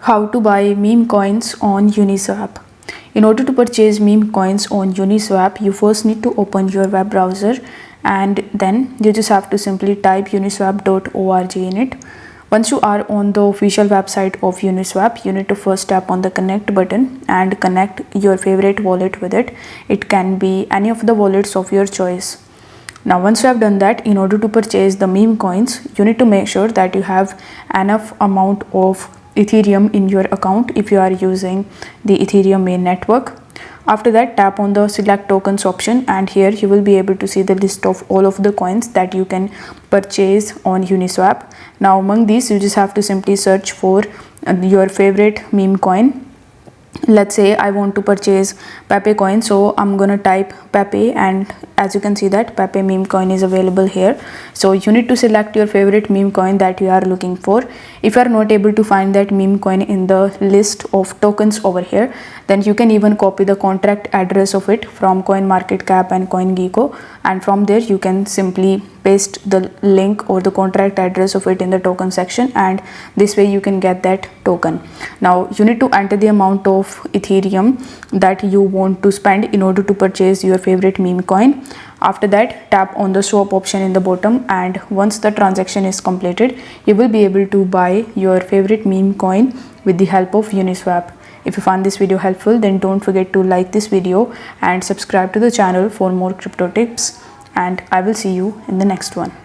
How to buy meme coins on Uniswap. In order to purchase meme coins on Uniswap, you first need to open your web browser and then you just have to simply type uniswap.org in it. Once you are on the official website of Uniswap, you need to first tap on the connect button and connect your favorite wallet with it. It can be any of the wallets of your choice. Now once you have done that, in order to purchase the meme coins, you need to make sure that you have enough amount of Ethereum in your account if you are using the Ethereum main network. After that, tap on the select tokens option and here you will be able to see the list of all of the coins that you can purchase on Uniswap. Now among these, you just have to simply search for your favorite meme coin. Let's say I want to purchase Pepe coin, so I'm gonna type Pepe, and as you can see that Pepe meme coin is available here. So you need to select your favorite meme coin that you are looking for. If you are not able to find that meme coin in the list of tokens over here, then you can even copy the contract address of it from CoinMarketCap and CoinGecko, and from there you can simply paste the link or the contract address of it in the token section, and this way you can get that token. Now you need to enter the amount of Ethereum that you want to spend in order to purchase your favorite meme coin. After that, tap on the swap option in the bottom, and once the transaction is completed, you will be able to buy your favorite meme coin with the help of Uniswap. If you found this video helpful, then don't forget to like this video and subscribe to the channel for more crypto tips, and I will see you in the next one.